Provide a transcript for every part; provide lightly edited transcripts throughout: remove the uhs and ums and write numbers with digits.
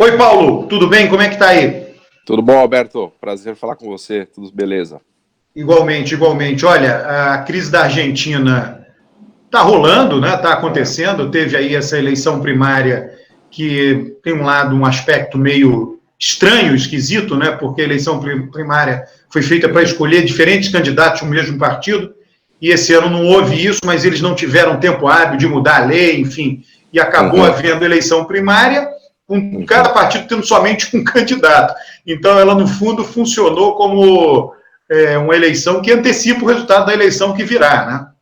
Oi, Paulo, tudo bem? Como é que tá aí? Tudo bom, Alberto? Prazer falar com você. Tudo beleza? Igualmente, igualmente. Olha, a crise da Argentina está rolando, né? Está acontecendo. Teve aí essa eleição primária que tem um lado, um aspecto meio estranho, esquisito, né? Porque a eleição primária foi feita para escolher diferentes candidatos do mesmo partido. E esse ano não houve isso, mas eles não tiveram tempo hábil de mudar a lei, enfim. E acabou havendo eleição primária, com cada partido tendo somente um candidato. Então, ela, no fundo, funcionou como uma eleição que antecipa o resultado da eleição que virá,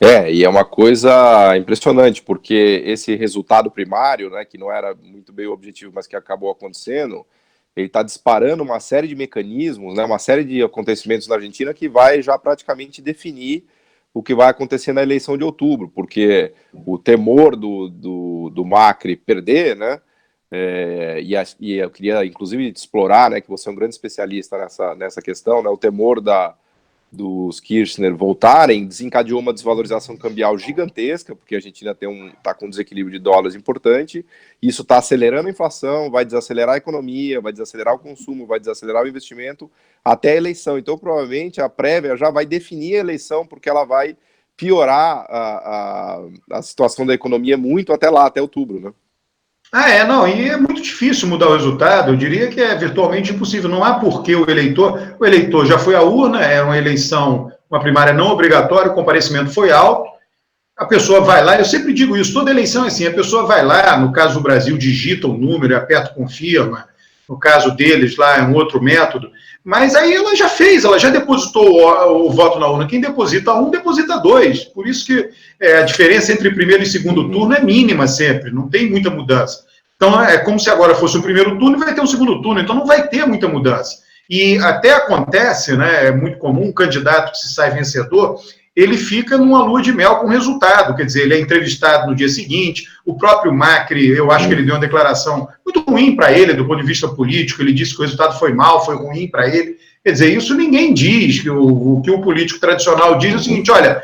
né? E é uma coisa impressionante, porque esse resultado primário, né, que não era muito bem o objetivo, mas que acabou acontecendo, ele está disparando uma série de mecanismos, né, uma série de acontecimentos na Argentina que vai já praticamente definir o que vai acontecer na eleição de outubro, porque o temor do Macri perder, né, e eu queria, inclusive, explorar, né, que você é um grande especialista nessa questão, né, o temor dos Kirchner voltarem desencadeou uma desvalorização cambial gigantesca, porque a Argentina está com um desequilíbrio de dólares importante, e isso está acelerando a inflação, vai desacelerar a economia, vai desacelerar o consumo, vai desacelerar o investimento até a eleição. Então, provavelmente, a prévia já vai definir a eleição, porque ela vai piorar a situação da economia muito até lá, até outubro, né? Não, e é muito difícil mudar o resultado, eu diria que é virtualmente impossível, não há porquê o eleitor já foi à urna, é uma eleição, uma primária não obrigatória, o comparecimento foi alto, a pessoa vai lá, eu sempre digo isso, toda eleição é assim, a pessoa vai lá, no caso do Brasil, digita o número, aperta confirma, no caso deles lá é um outro método, mas aí ela já fez, ela já depositou o voto na urna, quem deposita um, deposita dois, por isso que a diferença entre primeiro e segundo turno é mínima sempre, não tem muita mudança. Então é como se agora fosse o primeiro turno e vai ter um segundo turno, então não vai ter muita mudança. E até acontece, né, é muito comum, um candidato que se sai vencedor, ele fica numa lua de mel com o resultado, quer dizer, ele é entrevistado no dia seguinte, o próprio Macri, eu acho que ele deu uma declaração muito ruim para ele, do ponto de vista político, ele disse que o resultado foi mal, foi ruim para ele, quer dizer, isso ninguém diz, o que o político tradicional diz é o seguinte, olha,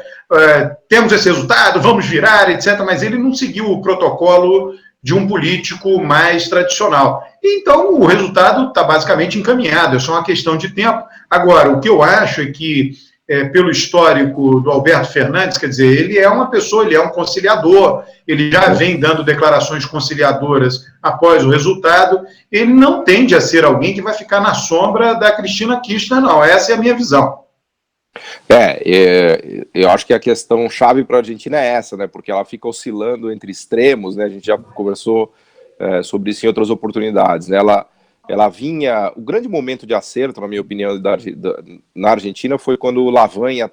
temos esse resultado, vamos virar, etc., mas ele não seguiu o protocolo de um político mais tradicional. Então, o resultado está basicamente encaminhado, é só uma questão de tempo. Agora, o que eu acho é que pelo histórico do Alberto Fernandes, quer dizer, ele é uma pessoa, ele é um conciliador, ele já vem dando declarações conciliadoras após o resultado, ele não tende a ser alguém que vai ficar na sombra da Cristina Kirchner, não, essa é a minha visão. Eu acho que a questão chave para a Argentina é essa, né, porque ela fica oscilando entre extremos, né, a gente já conversou sobre isso em outras oportunidades, né, ela vinha, o grande momento de acerto, na minha opinião, na Argentina foi quando o Lavagna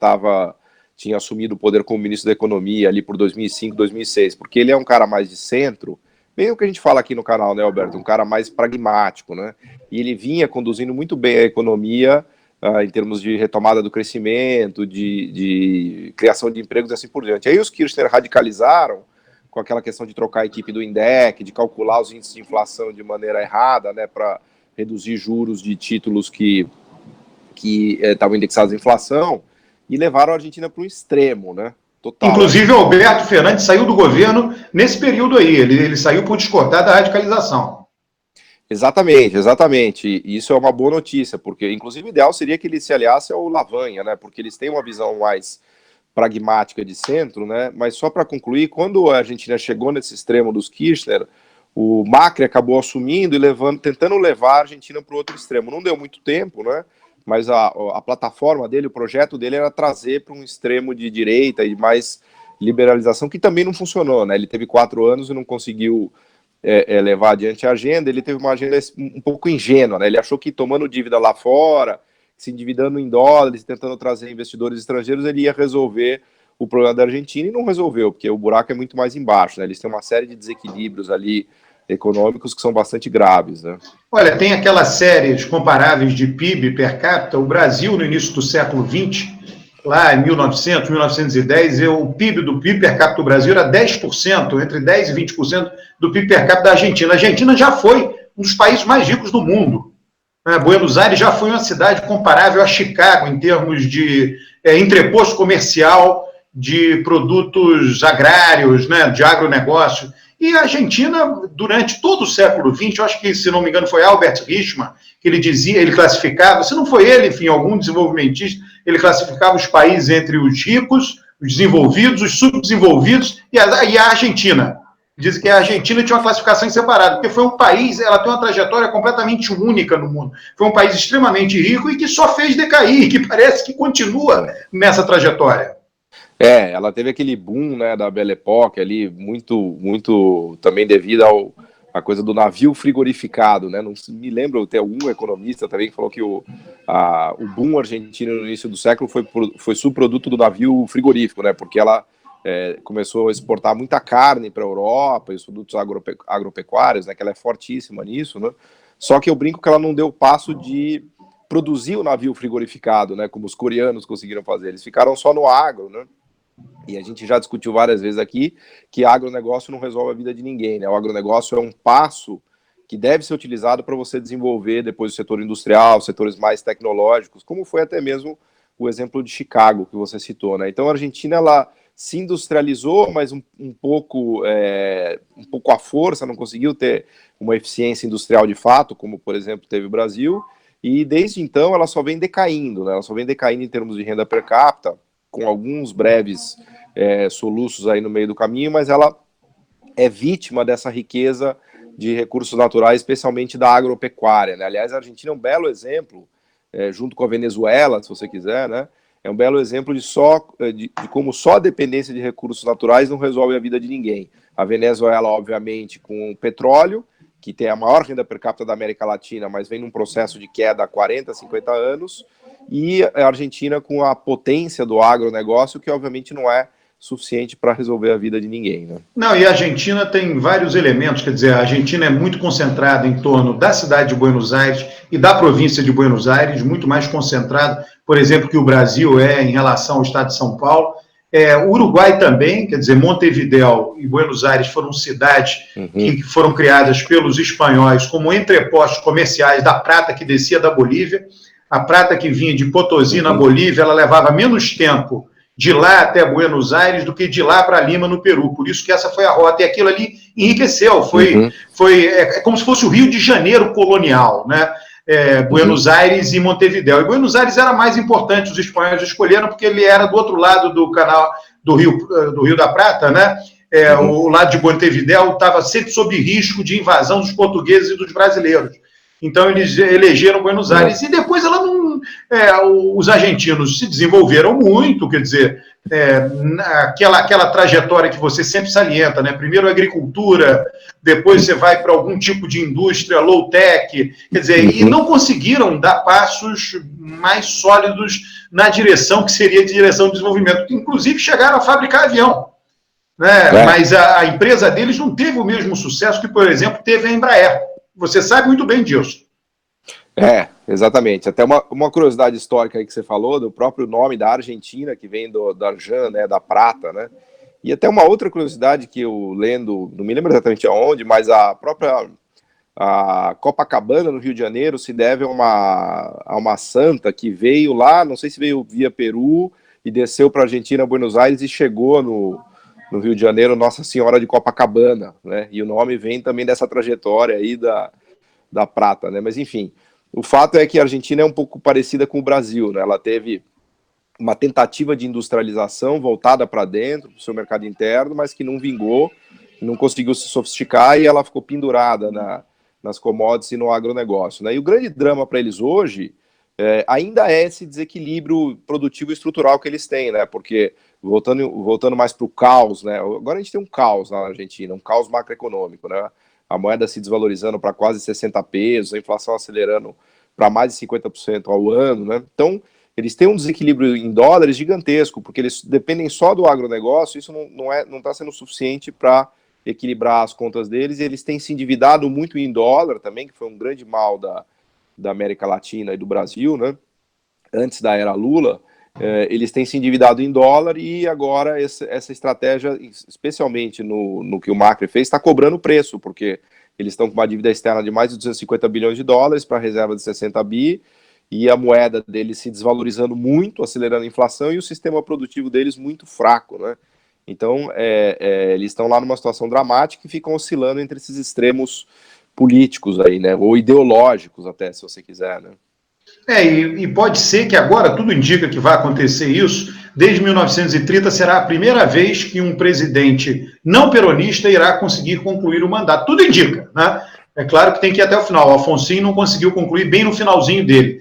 tinha assumido o poder como ministro da Economia ali por 2005, 2006, porque ele é um cara mais de centro, bem o que a gente fala aqui no canal, né, Alberto, um cara mais pragmático, né, e ele vinha conduzindo muito bem a economia em termos de retomada do crescimento, de criação de empregos e assim por diante. Aí os Kirchner radicalizaram com aquela questão de trocar a equipe do INDEC, de calcular os índices de inflação de maneira errada, né, para reduzir juros de títulos que estavam indexados à inflação, e levaram a Argentina para um extremo, né, total. Inclusive, o Alberto Fernandes saiu do governo nesse período aí, ele saiu por discordar da radicalização. Exatamente. E isso é uma boa notícia, porque, inclusive, o ideal seria que ele se aliasse ao Lavagna, né, porque eles têm uma visão mais pragmática de centro, né? Mas só para concluir, quando a Argentina chegou nesse extremo dos Kirchner, o Macri acabou assumindo e tentando levar a Argentina para o outro extremo. Não deu muito tempo, né? Mas a plataforma dele, o projeto dele era trazer para um extremo de direita e mais liberalização, que também não funcionou, né? Ele teve 4 anos e não conseguiu levar adiante a agenda. Ele teve uma agenda um pouco ingênua, né? Ele achou que tomando dívida lá fora, se endividando em dólares, tentando trazer investidores estrangeiros, ele ia resolver o problema da Argentina, e não resolveu, porque o buraco é muito mais embaixo, né? Eles têm uma série de desequilíbrios ali econômicos que são bastante graves, né? Olha, tem aquelas séries comparáveis de PIB per capita, o Brasil no início do século XX, lá em 1900, 1910, o PIB per capita do Brasil era 10%, entre 10% e 20% do PIB per capita da Argentina. A Argentina já foi um dos países mais ricos do mundo. Buenos Aires já foi uma cidade comparável a Chicago em termos de entreposto comercial, de produtos agrários, né, de agronegócio. E a Argentina, durante todo o século XX, eu acho que, se não me engano, foi Albert Hirschman, que ele dizia, ele classificava, se não foi ele, enfim, algum desenvolvimentista, ele classificava os países entre os ricos, os desenvolvidos, os subdesenvolvidos e a Argentina. Diz que a Argentina tinha uma classificação separada, porque foi um país, ela tem uma trajetória completamente única no mundo. Foi um país extremamente rico e que só fez decair, que parece que continua nessa trajetória. Ela teve aquele boom, né, da Belle Époque ali, muito também devido à coisa do navio frigorificado, né? Não me lembro, tem algum economista também que falou que o boom argentino no início do século foi subproduto do navio frigorífico, né? Porque ela começou a exportar muita carne para a Europa e os produtos agropecuários, né? Que ela é fortíssima nisso, né? Só que eu brinco que ela não deu o passo de produzir o navio frigorificado, né? Como os coreanos conseguiram fazer. Eles ficaram só no agro, né? E a gente já discutiu várias vezes aqui que agronegócio não resolve a vida de ninguém, né? O agronegócio é um passo que deve ser utilizado para você desenvolver depois o setor industrial, setores mais tecnológicos, como foi até mesmo o exemplo de Chicago que você citou, né? Então a Argentina, ela se industrializou, mas um pouco à força, não conseguiu ter uma eficiência industrial de fato, como por exemplo teve o Brasil, e desde então ela só vem decaindo, né? Ela só vem decaindo em termos de renda per capita, com alguns breves soluços aí no meio do caminho, mas ela é vítima dessa riqueza de recursos naturais, especialmente da agropecuária, né? Aliás, a Argentina é um belo exemplo, junto com a Venezuela, se você quiser, né? É um belo exemplo de como só a dependência de recursos naturais não resolve a vida de ninguém. A Venezuela, obviamente, com o petróleo, que tem a maior renda per capita da América Latina, mas vem num processo de queda há 40, 50 anos, e a Argentina com a potência do agronegócio, que obviamente não é suficiente para resolver a vida de ninguém, né? Não, e a Argentina tem vários elementos, quer dizer, a Argentina é muito concentrada em torno da cidade de Buenos Aires e da província de Buenos Aires, muito mais concentrada, por exemplo, que o Brasil é em relação ao estado de São Paulo. O Uruguai também, quer dizer, Montevidéu e Buenos Aires foram cidades que foram criadas pelos espanhóis como entrepostos comerciais da prata que descia da Bolívia. A prata que vinha de Potosí, na Bolívia, ela levava menos tempo de lá até Buenos Aires do que de lá para Lima, no Peru. Por isso que essa foi a rota. E aquilo ali enriqueceu. Foi como se fosse o Rio de Janeiro colonial, né? Buenos Aires e Montevidéu. E Buenos Aires era mais importante, os espanhóis escolheram, porque ele era do outro lado do canal do Rio da Prata, né? O lado de Montevidéu estava sempre sob risco de invasão dos portugueses e dos brasileiros. Então, eles elegeram Buenos Aires. E depois os argentinos se desenvolveram muito, quer dizer, aquela trajetória que você sempre salienta, né? Primeiro agricultura, depois você vai para algum tipo de indústria low-tech, quer dizer, e não conseguiram dar passos mais sólidos na direção que seria de direção de desenvolvimento. Inclusive, chegaram a fabricar avião. Né? Mas a empresa deles não teve o mesmo sucesso que, por exemplo, teve a Embraer. Você sabe muito bem disso. Exatamente. Até uma curiosidade histórica aí que você falou, do próprio nome da Argentina, que vem da Arjan, né, da prata, né? E até uma outra curiosidade que eu lendo, não me lembro exatamente aonde, mas a própria Copacabana, no Rio de Janeiro, se deve a uma santa que veio lá, não sei se veio via Peru, e desceu para a Argentina, Buenos Aires, e chegou no Rio de Janeiro, Nossa Senhora de Copacabana, né? E o nome vem também dessa trajetória aí da prata, né? Mas enfim, o fato é que a Argentina é um pouco parecida com o Brasil, né? Ela teve uma tentativa de industrialização voltada para dentro, para o seu mercado interno, mas que não vingou, não conseguiu se sofisticar e ela ficou pendurada nas commodities e no agronegócio, né? E o grande drama para eles hoje ainda é esse desequilíbrio produtivo e estrutural que eles têm, né? Porque voltando mais para o caos, né? Agora a gente tem um caos na Argentina, um caos macroeconômico, né? A moeda se desvalorizando para quase 60 pesos, a inflação acelerando para mais de 50% ao ano, né? Então, eles têm um desequilíbrio em dólares gigantesco, porque eles dependem só do agronegócio, isso não está sendo suficiente para equilibrar as contas deles, e eles têm se endividado muito em dólar também, que foi um grande mal da América Latina e do Brasil, né? Antes da era Lula, eles têm se endividado em dólar e agora essa estratégia, especialmente no que o Macri fez, está cobrando preço, porque eles estão com uma dívida externa de mais de 250 bilhões de dólares para a reserva de 60 bi, e a moeda deles se desvalorizando muito, acelerando a inflação, e o sistema produtivo deles muito fraco, né? Então, eles estão lá numa situação dramática e ficam oscilando entre esses extremos políticos aí, né? Ou ideológicos até, se você quiser, né? E pode ser que agora, tudo indica que vai acontecer isso, desde 1930 será a primeira vez que um presidente não peronista irá conseguir concluir o mandato. Tudo indica, né? É claro que tem que ir até o final. O Alfonsinho não conseguiu concluir bem no finalzinho dele.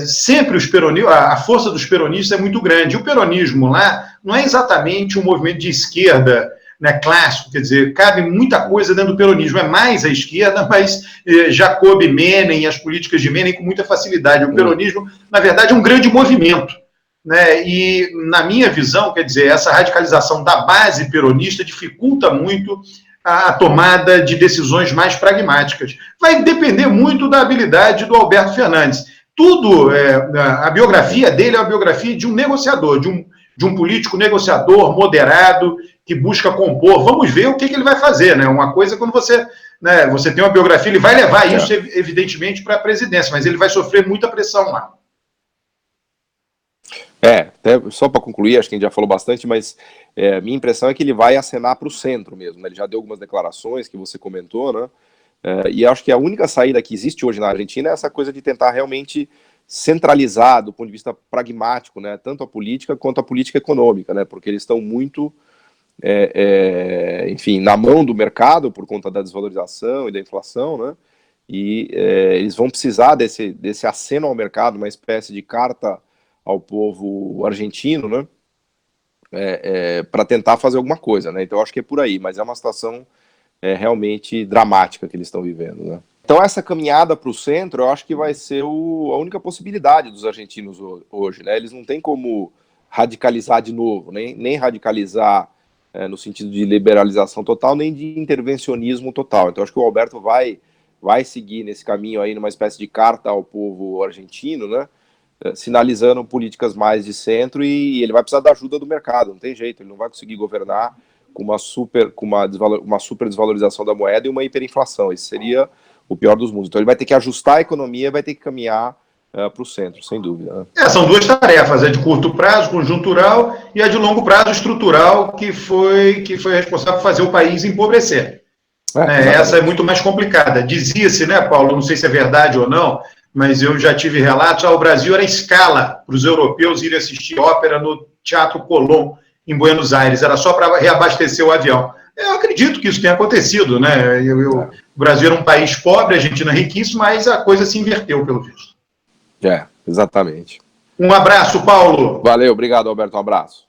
Sempre os peronistas, a força dos peronistas é muito grande. O peronismo lá não é exatamente um movimento de esquerda, né, clássico, quer dizer, cabe muita coisa dentro do peronismo, é mais à esquerda, mas já coube Menem, as políticas de Menem com muita facilidade. O peronismo, na verdade, é um grande movimento, né, e na minha visão, quer dizer, essa radicalização da base peronista dificulta muito a tomada de decisões mais pragmáticas. Vai depender muito da habilidade do Alberto Fernandes. Tudo, a biografia dele é a biografia de um negociador, de um político negociador, moderado, que busca compor. Vamos ver o que ele vai fazer, né? Uma coisa, quando você tem uma biografia, ele vai levar isso, evidentemente, para a presidência, mas ele vai sofrer muita pressão lá. Até só para concluir, acho que a gente já falou bastante, mas minha impressão é que ele vai acenar para o centro mesmo, né? Ele já deu algumas declarações que você comentou, né? E acho que a única saída que existe hoje na Argentina é essa coisa de tentar realmente centralizar, do ponto de vista pragmático, né? Tanto a política quanto a política econômica, né? Porque eles estão muito, enfim, na mão do mercado por conta da desvalorização e da inflação, né? E eles vão precisar desse aceno ao mercado, uma espécie de carta ao povo argentino, né? Para tentar fazer alguma coisa, né? Então eu acho que é por aí, mas é uma situação realmente dramática que eles estão vivendo, né? Então essa caminhada para o centro, eu acho que vai ser a única possibilidade dos argentinos hoje, né? Eles não têm como radicalizar de novo, nem radicalizar no sentido de liberalização total, nem de intervencionismo total. Então acho que o Alberto vai seguir nesse caminho aí, numa espécie de carta ao povo argentino, né? Sinalizando políticas mais de centro, e ele vai precisar da ajuda do mercado, não tem jeito, ele não vai conseguir governar com uma super desvalorização da moeda e uma hiperinflação. Esse seria o pior dos mundos. Então ele vai ter que ajustar a economia, vai ter que caminhar para o centro, sem dúvida, né? São duas tarefas, a de curto prazo, conjuntural, e a de longo prazo, estrutural, que foi responsável por fazer o país empobrecer. Essa é muito mais complicada. Dizia-se, né, Paulo, não sei se é verdade ou não, mas eu já tive relatos, o Brasil era escala para os europeus irem assistir ópera no Teatro Colón, em Buenos Aires, era só para reabastecer o avião. Eu acredito que isso tenha acontecido, né? O Brasil era um país pobre, a Argentina riquíssima, mas a coisa se inverteu, pelo visto. Exatamente. Um abraço, Paulo. Valeu, obrigado, Alberto, um abraço.